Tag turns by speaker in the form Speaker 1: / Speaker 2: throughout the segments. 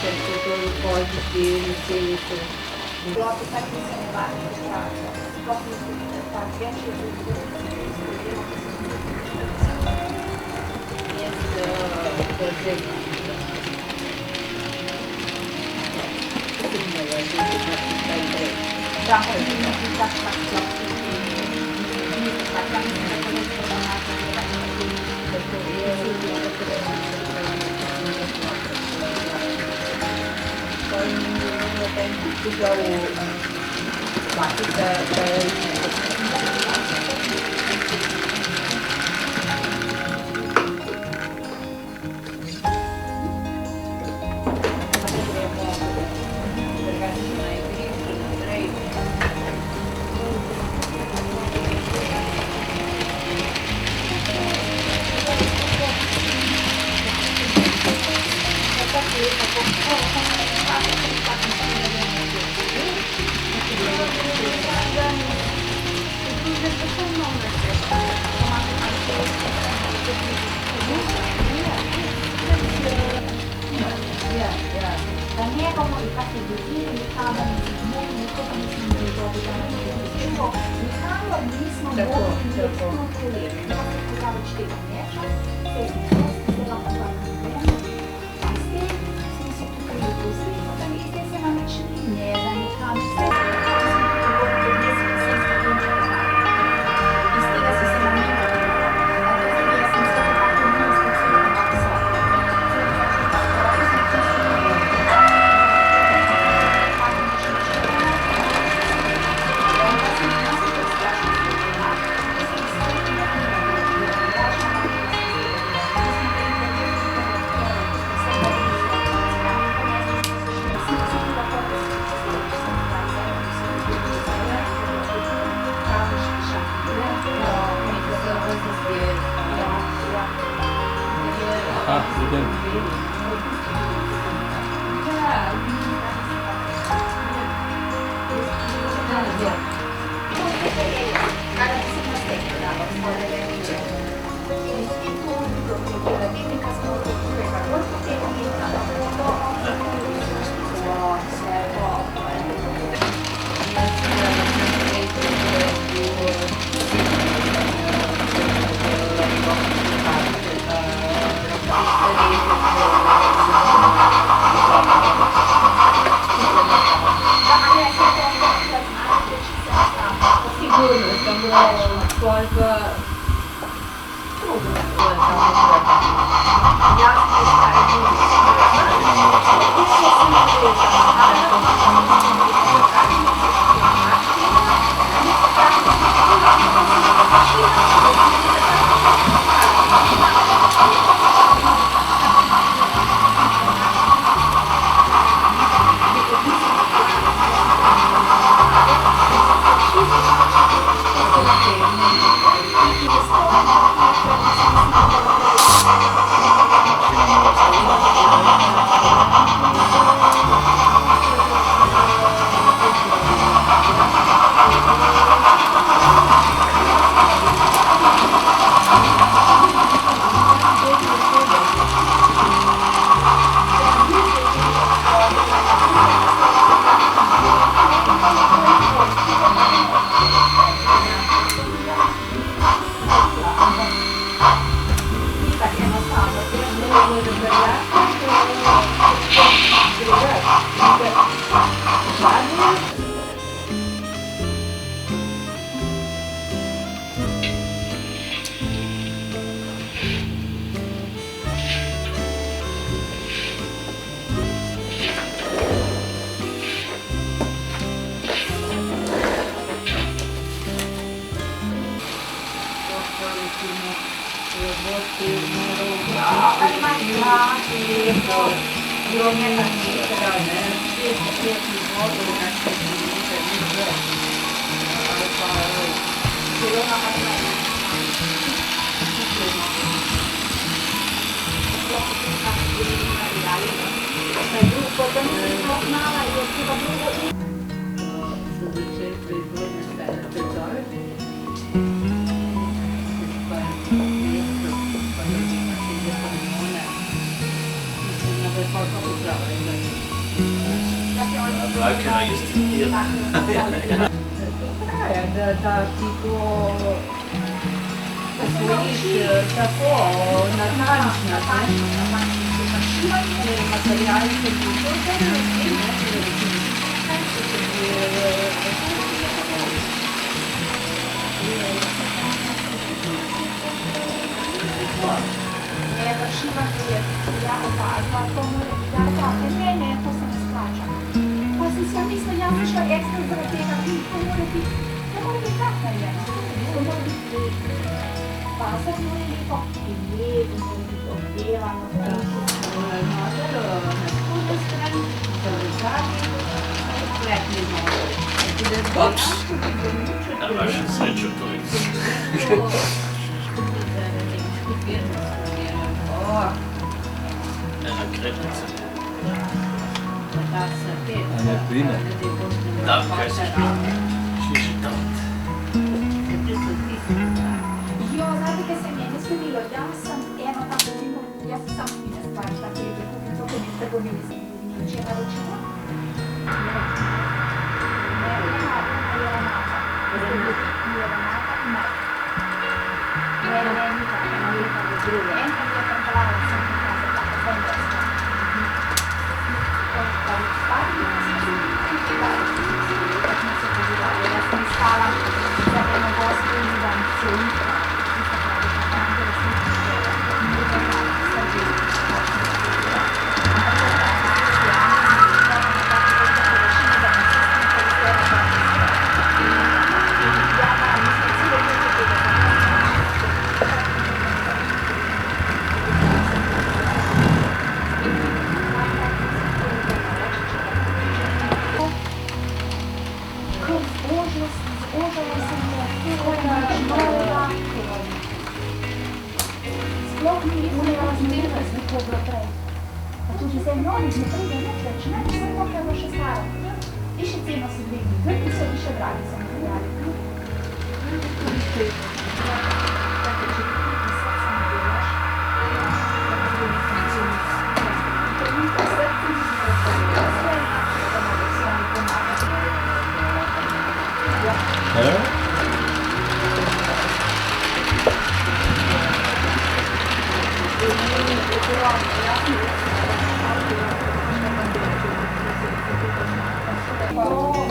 Speaker 1: Per tutto il codice, il senso.
Speaker 2: Blocco sempre insieme proprio perché poi nel tempo tutto También como el caso de Chile, estaba muy
Speaker 3: Ah, good.
Speaker 1: Da ti to osvojiš tako natančno, materiali se ti to
Speaker 2: Vršiva, ki je ja opazila, to mora biti tako, ne, to se ne splača. Pa sem si mislila, jaz sem šla ekstra zaradi tega, to mora biti tak narejeno. To mora biti pasek mora biti lepo in lepo, mora biti obdelano, na strani,
Speaker 1: pletni novo.
Speaker 3: Ups, na vašo srečo to je. Ena kretnica.
Speaker 4: A ne plime?
Speaker 3: Da, kaj se šliši tam.
Speaker 2: Jo, znate, kaj se mi je ne zgodilo? Jaz sem eno tako filmo, jaz sem sam ine stvari, tako je kupim to, ko mi trgovini sem niče naročila. Sploh ni umela razmeriti z nekoga prej. Pa tudi zdaj mnogih ne pride nič več, ne, samo kaj bo še staro. In še ceno se dvigni, grki so še dragi za materiali. Tako, če ti srce ne delaš, tako ne funkcionira. Trenutno srce ni razpravljeno sve, da mogo se oni pomagati.
Speaker 4: Hello?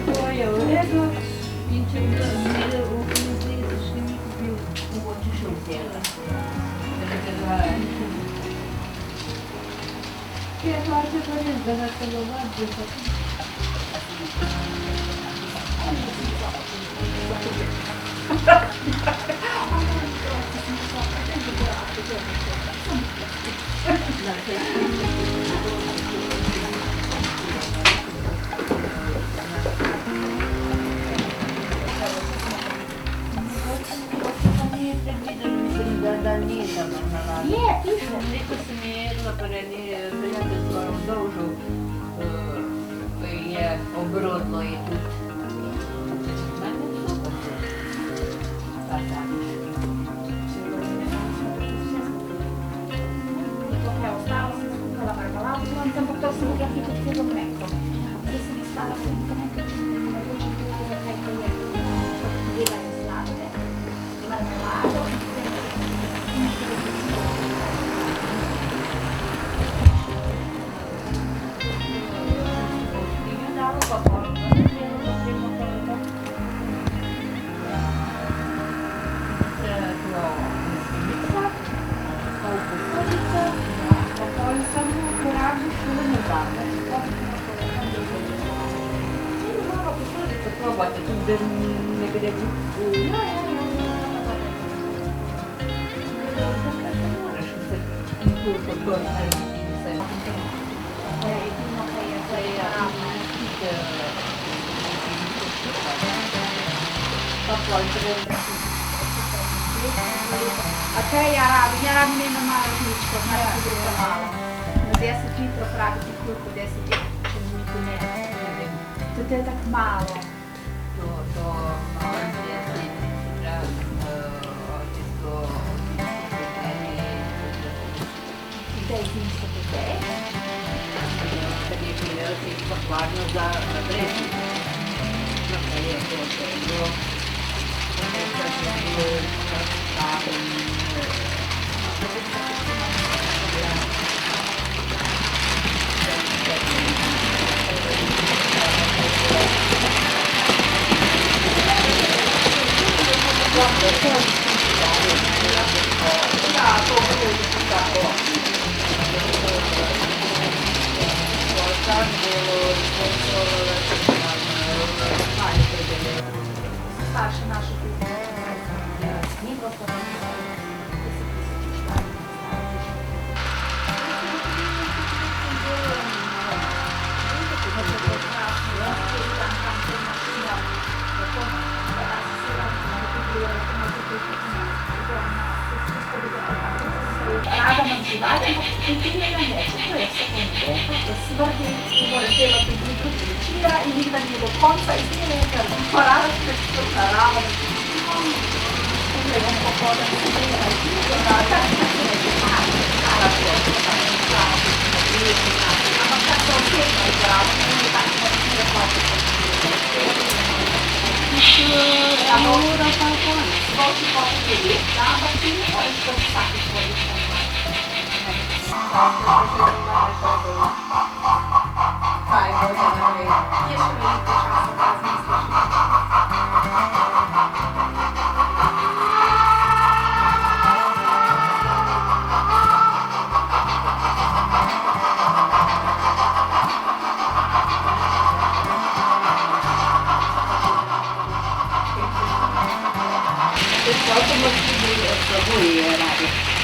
Speaker 1: To je v redu in če bi zmeri v organizaciji, še ni kupil, mogoče še vzela. Je pa če pa res, da ga se lovati, da
Speaker 2: Je, piše.
Speaker 1: Neko sem je jedla, pa ne prijatelj svojo vzdolžil, je ogrodno je tudi. Mene je super. Pa samiš.
Speaker 2: To kaj ostalo, sem skuhala marmelado, ampak to sem mogla hitro celo mleko. Zdaj sem iskala po internetu, če mi mogoče tudi za kaj to je. Delanje sladke, marmelado,
Speaker 1: probate tudi, da ne gre v... Moraš se nikoli podprti, se
Speaker 2: a kaj ja rabim eno malo različko, malo podruga malo. Na 10 litrov praviti kruhu, 10 litrov, če mi ne. To je tako malo.
Speaker 1: To malo jesti, čisto
Speaker 2: Zdaj zimsko potej.
Speaker 1: kad je bilo se pokvarno za brezi.
Speaker 2: Старші наші Рада називати інтимними нечистою секунду. Смерті говорила підлітку Чіра і ніхто не до конца і змінює порада спецтрука рава. Прийом похода змінює дійсно на так а так то сильно грав, не так не платить. Allora svolgi poco di vita, ma tu puoi spostarti fuori fai cosa da me 10 minuti časa da razmisliš.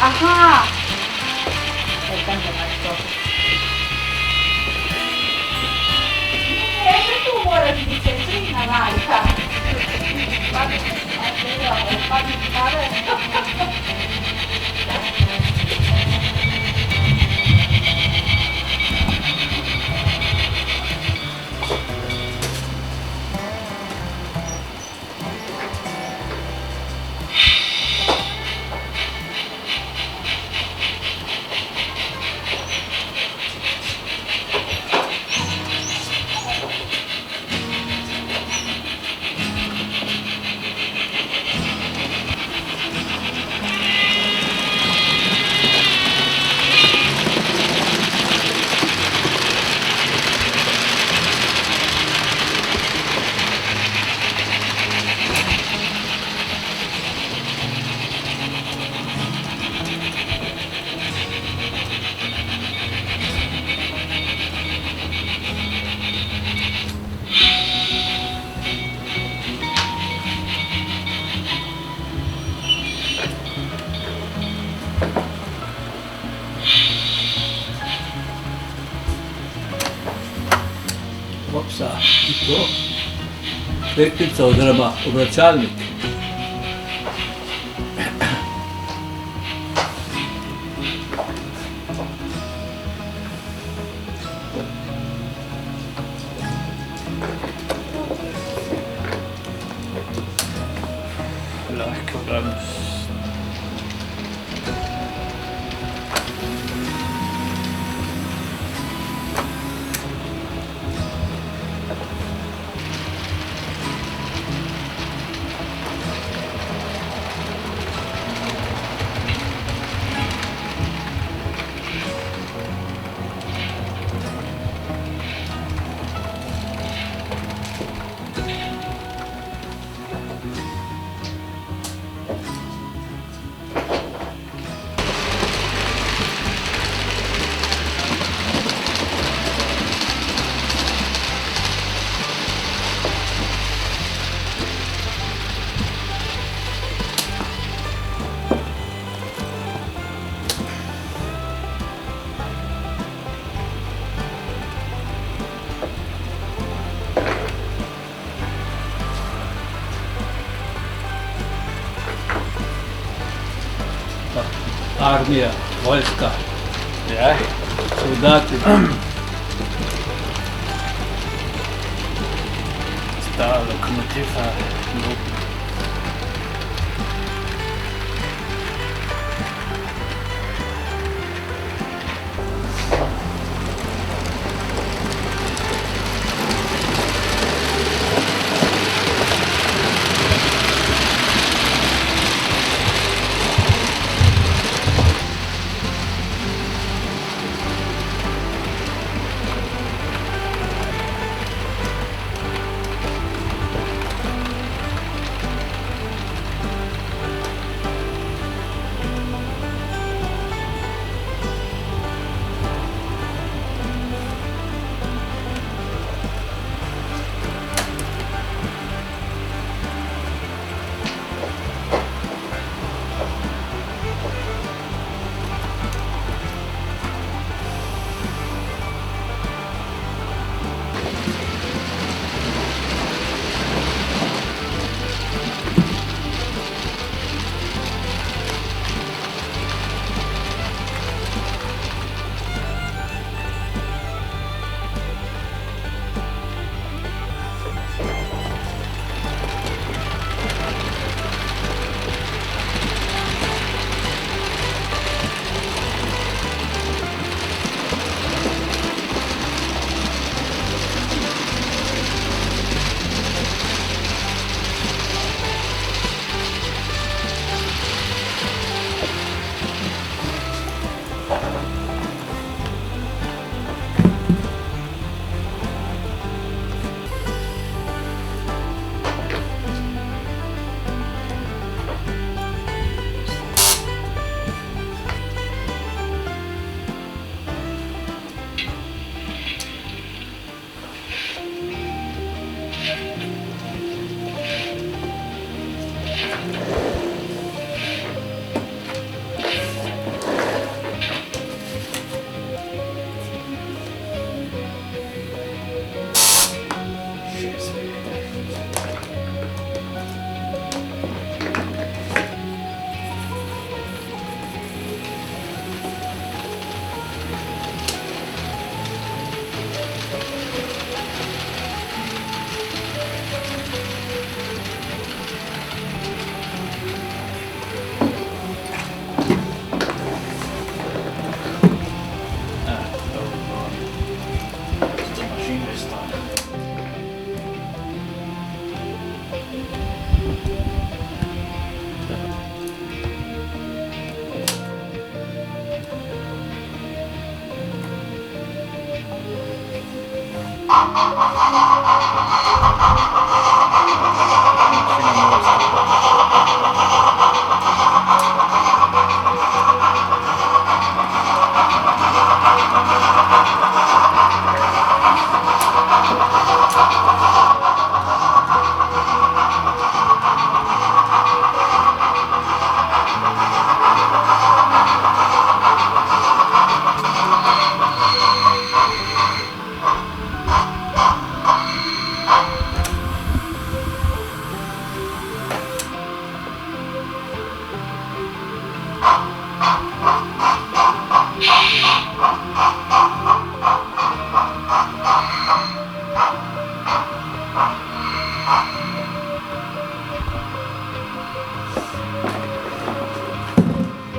Speaker 2: Aha! Che tu vuoi dire prima, Marta? Fammi
Speaker 4: Opsa, i to. Kretnica oziroma obračalnik.
Speaker 3: Lahko danes.
Speaker 4: Armija, vojska,
Speaker 3: Ja,
Speaker 4: soldati.
Speaker 3: sta lokomotiva.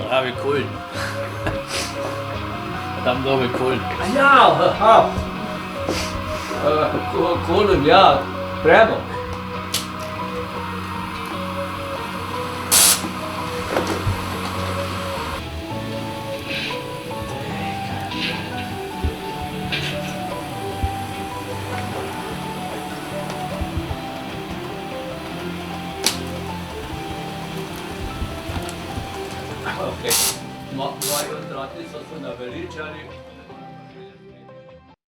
Speaker 3: Pravi kulj. Tam dole kulj.
Speaker 4: Ja, kulin, ja, premog. Moji otroci so se naveličali